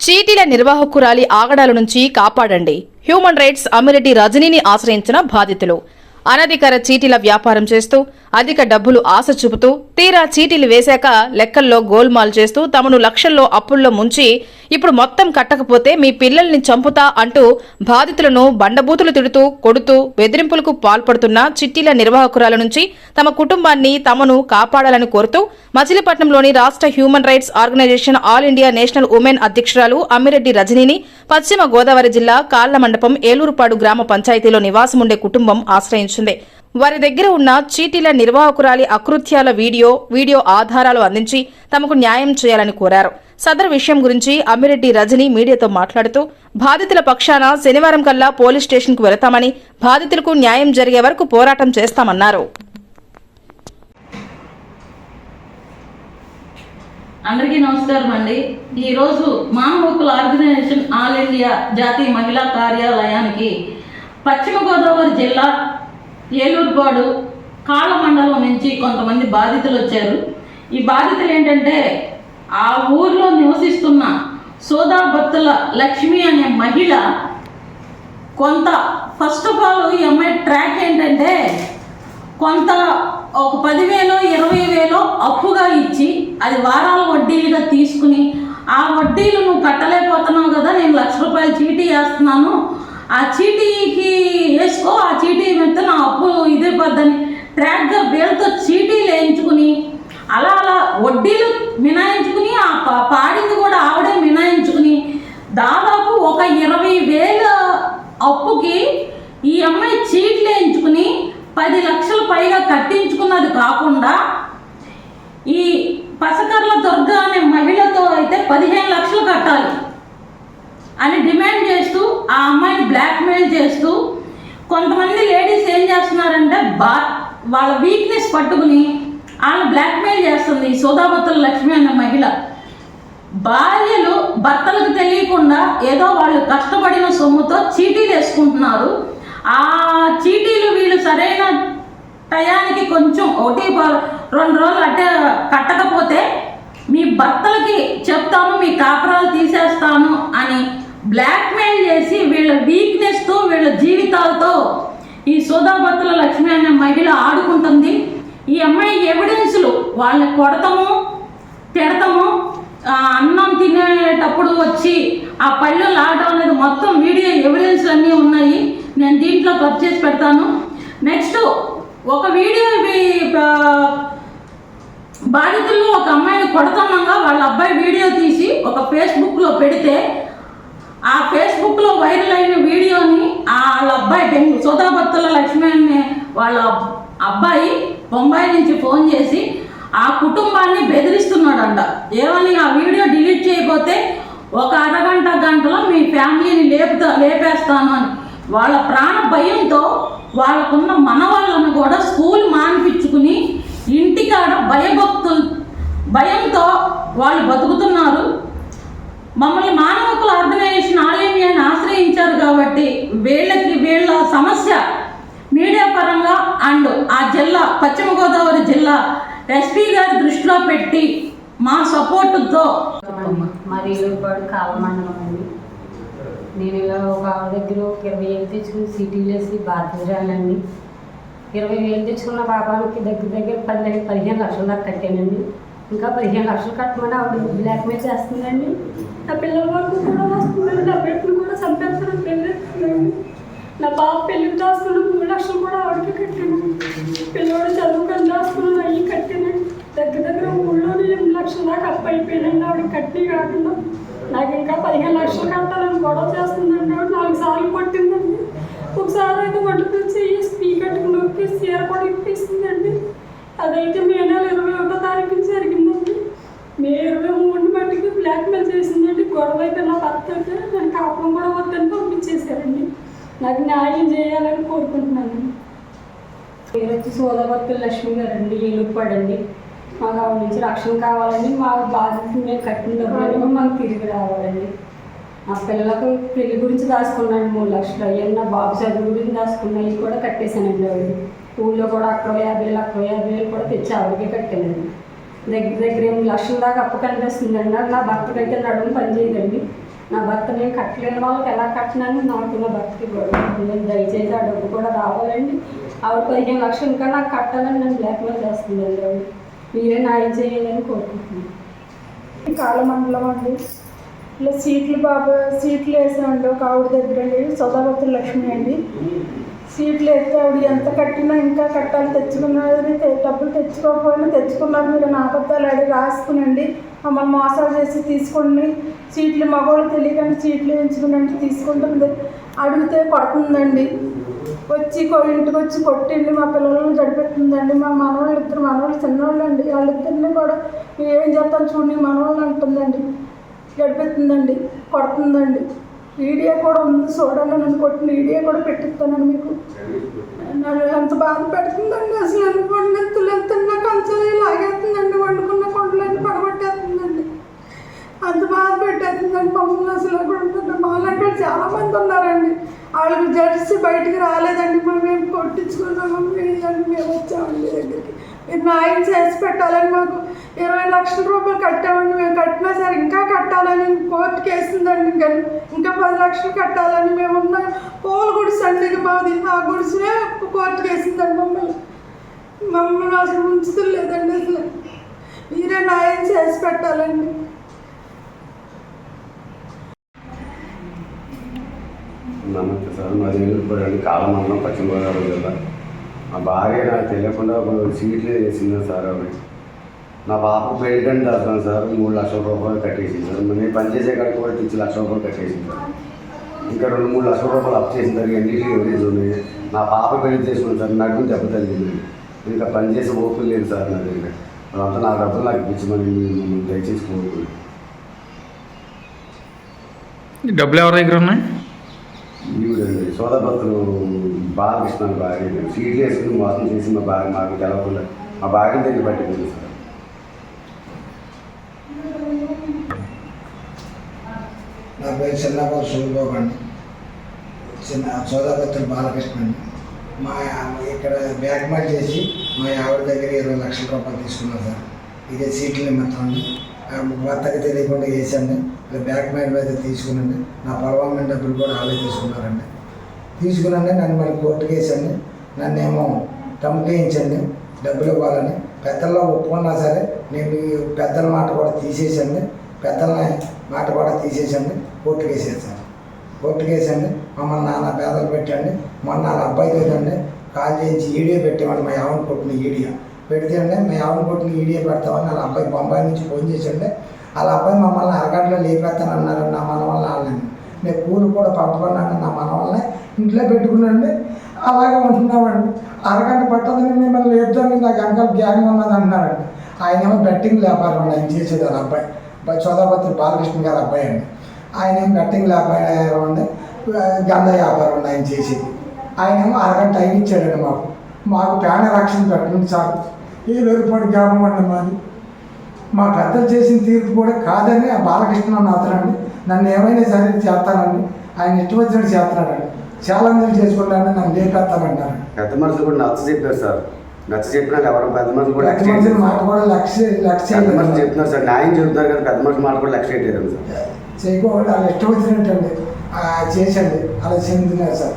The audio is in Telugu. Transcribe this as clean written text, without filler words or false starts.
చీటీల నిర్వాహకురాలి ఆగడాల నుంచి కాపాడండి. హ్యూమన్ రైట్స్ అమ్మిరెడ్డి రజనీని ఆశ్రయించిన బాధితులు. అనధికార చీటీల వ్యాపారం చేస్తూ అధిక డబ్బులు ఆశ చూపుతూ తీరా చీటీలు వేశాక లెక్కల్లో గోల్మాల్ చేస్తూ తమను లక్షల్లో అప్పుల్లో ముంచి ఇప్పుడు మొత్తం కట్టకపోతే మీ పిల్లల్ని చంపుతా అంటూ బాధితులను బండబూతులు తిడుతూ కొడుతూ బెదిరింపులకు పాల్పడుతున్న చిట్టీల నిర్వాహకురాల నుంచి తమ కుటుంబాన్ని తమను కాపాడాలని కోరుతూ మచిలీపట్నంలోని రాష్ట్ర human rights organization all India national women అధ్యక్షురాలు అమ్మిరెడ్డి రజనీని పశ్చిమ గోదావరి జిల్లా కాళ్ల మండపం ఏలూరుపాడు గ్రామ పంచాయతీలో నివాసముండే కుటుంబం ఆశ్రయించింది. వారి దగ్గర ఉన్న చీటీల నిర్వాహకురాలి అకృత్యాల వీడియో ఆధారాలు అందించి తమకు న్యాయం చేయాలని కోరారు. సదరు విషయం గురించి అమ్మిరెడ్డి రజని మీడియాతో మాట్లాడుతూ బాధితుల పక్షాన శనివారం కల్లా పోలీస్ స్టేషన్కు వెళతామని, బాధితులకు న్యాయం జరిగే వరకు పోరాటం చేస్తామన్నారు. అందరికీ నమస్కారం అండి. ఈరోజు మానవ హక్కుల ఆర్గనైజేషన్ ఆల్ ఇండియా జాతీయ మహిళా కార్యాలయానికి పశ్చిమ గోదావరి జిల్లా ఏలూరుపాడు కాళ్ళ మండలం నుంచి కొంతమంది బాధితులు వచ్చారు. ఈ బాధితులు ఏంటంటే ఆ ఊర్లో నివసిస్తున్న సోదాబత్తుల లక్ష్మి అనే మహిళ ఫస్ట్ ఆఫ్ ఆల్ ఈ అమ్మాయి ట్రాక్ ఏంటంటే కొంత ఒక 10,000 20,000 అప్పుగా ఇచ్చి అది వారాల వడ్డీలుగా తీసుకుని ఆ వడ్డీలు నువ్వు కట్టలేకపోతున్నావు కదా, నేను ₹1,00,000 చీటీ వేస్తున్నాను, ఆ చీటీకి వేసుకో, ఆ చీటీ మీద నా అప్పు ఇదే పద్దని ట్రాక్గా వీళ్ళతో చీటీలు వేయించుకుని అలా వడ్డీలు మినాయించుకుని ఆ పాడింది కూడా ఆవిడే మినాయించుకుని దాదాపు ఒక 20,000 అప్పుకి ఈ అమ్మాయి చీట్లు వేయించుకుని 10 లక్షల పైగా కట్టించుకున్నది కాకుండా ఈ పసకర్ల దుర్గ అనే మహిళతో అయితే 15 లక్షలు కట్టాలి అని డిమాండ్ చేస్తూ ఆ అమ్మాయిని బ్లాక్మెయిల్ చేస్తూ కొంతమంది లేడీస్ ఏం చేస్తున్నారంటే వాళ్ళ వీక్నెస్ పట్టుకుని వాళ్ళని బ్లాక్మెయిల్ చేస్తుంది ఈ సోదాబత్తుల లక్ష్మి అనే మహిళ. భార్యలు భర్తలకు తెలియకుండా ఏదో వాళ్ళు కష్టపడిన సొమ్ముతో చీటీలు వేసుకుంటున్నారు. ఆ చీటీలు వీళ్ళు సరైన టయానికి కొంచెం 1-2 రోజులు అట్టే కట్టకపోతే మీ భర్తలకి చెప్తాను, మీ కాపురాలు తీసేస్తాను అని బ్లాక్మెయిల్ చేసి వీళ్ళ వీక్నెస్తో వీళ్ళ జీవితాలతో ఈ సోదాబత్తుల లక్ష్మి అనే మహిళ ఆడుకుంటుంది. ఈ అమ్మాయి ఎవిడెన్స్లు వాళ్ళని కొడతాము తిడతాము, అన్నం తినేటప్పుడు వచ్చి ఆ పళ్ళు లాగడం అనేది మొత్తం వీడియో ఎవిడెన్స్లు అన్నీ ఉన్నాయి. నేను దీంట్లో కట్ చేసి పెడతాను. నెక్స్ట్ ఒక వీడియో బాధితుల్లో ఒక అమ్మాయిని కొడుతున్నాగా వాళ్ళ అబ్బాయి వీడియో తీసి ఒక ఫేస్బుక్లో పెడితే ఆ ఫేస్బుక్లో వైరల్ అయిన వీడియోని వాళ్ళ అబ్బాయి సోదాబత్తుల లక్ష్మి అనే వాళ్ళ అబ్బాయి బొంబాయి నుంచి ఫోన్ చేసి ఆ కుటుంబాన్ని బెదిరిస్తున్నాడంట. ఏమని ఆ వీడియో డిలీట్ చేయకపోతే ఒక గంటలో మీ ఫ్యామిలీని లేపేస్తాను అని వాళ్ళ ప్రాణ భయంతో వాళ్ళకున్న మనవాళ్ళను కూడా స్కూల్ మానిపించుకుని ఇంటికాడ భయంతో వాళ్ళు బతుకుతున్నారు. మమ్మల్ని మానవ హక్కుల ఆర్గనైజేషన్ ఆల్ ఇండియాని ఆశ్రయించారు కాబట్టి వీళ్ళ సమస్య మీడియా పరంగా అండ్ ఆ జిల్లా పశ్చిమ గోదావరి జిల్లా ఎస్పీ గారి దృష్టిలో పెట్టి మా సపోర్టుతో మరి ఏలూరుపాడు కాళ్ళ మండలం అండి. నేను ఇలా ఒక ఆవిడ దగ్గర 20,000 తెచ్చుకుని సీటీలు వేసి బాధ్యతరాలండి. 20,000 తెచ్చుకున్న పాపానికి దగ్గర 15 లక్షల దాకా కట్టానండి. ఇంకా 15 లక్షలు కట్టమని ఆవిడ బ్లాక్మెయిల్ చేస్తుందండి. నా పిల్లల వరకు కూడా వస్తుందండి. నా బిడ్డను కూడా చంపేస్తాను, పెళ్ళిస్తుందండి. నా పాప పెళ్ళికి దాస్తున్న 3 లక్షలు కూడా ఆవిడకి కట్టాను. పిల్లవాడు చదువుకొని దాస్తున్నాను, అయ్యి కట్టానండి. దగ్గర ఊళ్ళోనే 8 లక్షల దాకా అప్పు అయిపోయానండి. ఆవిడకి కట్టి కాకుండా నాకు ఇంకా 15 లక్షలు కట్టాలని గొడవ చేస్తుందండి. ఆవిడ 4 సార్లు కొట్టిందండి. ఒకసారి అయితే ఒడ్డుతో చెయ్యి స్పీకర్కి నొక్కి చీర కూడా ఇప్పిస్తుందండి. అదైతే మే నెల 21వ తారీఖున జరిగిందండి. మే 23 మట్టికి బ్లాక్మెయిల్ చేసిందండి. గొడవ అయితే నా భర్త అయితే నేను కాపురం కూడా వద్దని పంపించేశారండి. నాకు న్యాయం చేయాలని కోరుకుంటున్నాను. పేరు వచ్చి సోదాబత్తుల లక్ష్మి గారండి, ఏలూరుపాడండి. మాకు ఆవిడ నుంచి రక్షణ కావాలండి. మా బాధ్యత మేము కట్టిన డబ్బులు మాకు తిరిగి రావాలండి. మా పిల్లలకు పెళ్లి గురించి దాచుకున్నాను 3 లక్షలు. అయ్యాను నా బాబు చదువు గురించి దాచుకున్నాయి కూడా కట్టేశానండి. ఆవిడ ఊళ్ళో కూడా అక్కడ 50,000 కూడా తెచ్చి ఆవిడకే కట్టానండి. దగ్గర 8 లక్షల దాకా అప్పు కనిపిస్తుందండి. నా భర్తకైతే నడుము పనిచేయదండి. నా భర్త నేను కట్టలేని వాళ్ళకి ఎలా కట్టినాను నాకు నా భర్తకి గొడవ నేను దయచేసి ఆ డబ్బు కూడా రావాలండి ఆవిడ 15 లక్షలు ఇంకా నాకు కట్టాలని నన్ను బ్లాక్మెయిల్ చేస్తుందండి ఆవిడ మీరే న్యాయం చేయాలని కోరుకుంటున్నాను. కాలమండలం అండి. ఇలా సీట్లు వేసామండి ఒక ఆవిడ దగ్గర అండి, సౌదాపత్రి లక్ష్మి అండి. సీట్లు వేస్తే ఆవిడ ఎంత కట్టినా ఇంకా కట్టాలి, తెచ్చుకున్నది డబ్బులు తెచ్చుకోకపోయినా తెచ్చుకున్నారు మీరు నా అబద్ధాలు అడిగి రాసుకునండి మమ్మల్ని మోసాలు చేసి తీసుకోండి, సీట్లు మగవాళ్ళు తెలియకండి సీట్లు వేయించుకునండి తీసుకుంటుంది, అడిగితే పడుతుందండి, వచ్చి ఇంటికి వచ్చి కొట్టిండి మా పిల్లలను గడిపెట్టిందండి. మా మనవాళ్ళు 2 మనవాళ్ళు చిన్నవాళ్ళు అండి, వాళ్ళిద్దరిని కూడా ఏం చేస్తాను చూడండి మనవాళ్ళు అంటుందండి, గడిపెత్తుందండి, కొడుతుందండి. వీడియో కూడా ఉంది చూడండి, నన్ను కొట్టిన వీడియో కూడా పెట్టిస్తానండి మీకు. నన్ను ఎంత బాధ పెడుతుందండి అసలు అనుకోండి, ఎత్తున్న కంచెలు లాగేస్తుందండి, వండుకున్న కొండలన్నీ పడగొట్టేస్తుందండి, అంత బాధ పెట్టేస్తుందండి మమ్మల్ని అసలు కూడా. మాలాంటి చాలామంది ఉన్నారండి, వాళ్ళకి జడ్జి బయటికి రాలేదండి, మేము కొట్టించుకున్నాము మేము వచ్చామండి దగ్గరికి. మీరు న్యాయం చేసి పెట్టాలని మాకు 20 లక్షల రూపాయలు కట్టామండి, మేము కట్టినా సరే ఇంకా కట్టాలని కోర్టుకి వేసిందండి, ఇంకా 10 లక్షలు కట్టాలని మేము ఉన్న పూల గుడిసె అండి మాది, ఆ గుడిసే కోర్టుకి వేసిందండి మమ్మల్ని అసలు ఉంచుతలేదండి, అసలు మీరే న్యాయం చేసి పెట్టాలండి. నమస్తే సార్, మాది వెళ్ళిపోయాడు కాలమండలం, పశ్చిమ గోదావరి జిల్లా. మా భార్య నాకు తెలియకుండా సీట్లు వేసింది సార్. ఆవిడ నా పాపకు పెళ్ళికంటే దాస్తాను సార్, 3 లక్షల రూపాయలు కట్టేసింది సార్. నేను పనిచేసే కాడికి కూడా 1 లక్ష రూపాయలు కట్టేసింది సార్. ఇంకా 2-3 లక్షల రూపాయలు అప్ చేసిన సార్, ఎన్నిటికి ఎవరేజ్ ఉన్నాయి. నా పాప పెళ్లి చేసుకున్నాను సార్, నడుము దెబ్బ తగ్గింది, ఇంకా పనిచేసే ఓపిక లేదు సార్ నా దగ్గర. అదంతా నా డబ్బులు నాకు ఇప్పించమని మేము దయచేసి కోరుకున్నాను. డబ్బులు ఎవరి దగ్గర ఉన్నాయి? ఈవిడండి సోదపత్రులు బాలకృష్ణ భార్య సీట్లు వేసుకుని మోసం చేసి మా భార్య మాకు తెలవకుండా మా భార్య దగ్గర పట్టిపోయింది సార్. నా పేరు చిన్నబాబు సూరిబాబు అండి, సోదపత్రులు బాలకృష్ణ అండి. మా ఇక్కడ బ్యాక్మెయిల్ చేసి మా ఆవిడ దగ్గర 20 లక్షల రూపాయలు తీసుకున్నాను సార్. ఇదే సీట్ల నిమిత్తం అండి, భర్తకి తెలియకుండా వేసండి, ఇలా బ్యాక్మెయిల్ మీద తీసుకునండి. నా పొలవమైన డబ్బులు కూడా వాళ్ళే తీసుకున్నారండి. తీసుకునండి నన్ను మరి కోర్టుకి వేసండి, నన్నేమో కంప్లైంచండి డబ్బులు ఇవ్వాలని. పెద్దల్లో ఒప్పుకున్నా సరే నేను పెద్దల మాట కూడా తీసేసండి, పెద్దల మాట కూడా తీసేసండి, కోర్టుకి వేసేసాను. కోర్టుకి వేసండి మమ్మల్ని నానా పేదలు పెట్టండి. మొన్న వాళ్ళ అబ్బాయితో అండి కాల్ చేయించి ఈడియో పెట్టామని మా యావన్ కొట్టిన ఈడియో పెడితే అండి మా యావన్ కొట్టిన ఈడియో పెడతామని వాళ్ళ అబ్బాయి బొంబాయి నుంచి ఫోన్ చేసండి. వాళ్ళ అబ్బాయి మమ్మల్ని అరగంటలో లేపేస్తానన్నారని నా మనవల్ని వాళ్ళని నేను కూలి కూడా పంపకున్నాను, నా మనవల్ని ఇంట్లో పెట్టుకున్నాండి. అలాగే ఉంటున్నామండి, అరగంట పట్టదని మిమ్మల్ని లేపుతాను నాకు అంకల్ గ్యాంగ్ ఉన్నది అన్నారండి. ఆయన ఏమో బెట్టింగ్ వ్యాపారం అండి ఆయన చేసేది, వాళ్ళ అబ్బాయి సోదాపత్రి బాలకృష్ణ గారి అబ్బాయి అండి. ఆయన ఏమో బెట్టింగ్ వ్యాపారం అండి, గంధ వ్యాపారం అండి ఆయన చేసేది. ఆయన ఏమో అరగంట టైం ఇచ్చాడండి మాకు ప్రాణ రక్షణ పెట్టండి సార్. ఈ వెలుపడి గ్రామం అండి మాది. మా పెద్దలు చేసిన తీర్పు కూడా కాదని ఆ బాలకృష్ణ అతనండి నన్ను ఏమైనా సరే చేస్తానండి, ఆయన ఇష్టం వచ్చినట్టు చేస్తున్నాడండి, చాలా మంది చేసుకుంటానని నన్ను లేపెత్తానంటారు. పెద్ద మనుషులు కూడా నచ్చ చెప్పారు సార్, నచ్చ చెప్పినా ఎవరు పెద్ద మనుషులు కూడా మాట కూడా లక్ష్య చెప్తున్నారు సార్, న్యాయం చెబుతారు కదా, పెద్ద మనుషులు మాట కూడా లక్ష్య పెట్టారు సార్. చేయకూడదు, వాళ్ళు ఇష్టం వచ్చినట్టు అండి చేసండి అలా చెందుతున్నారు సార్.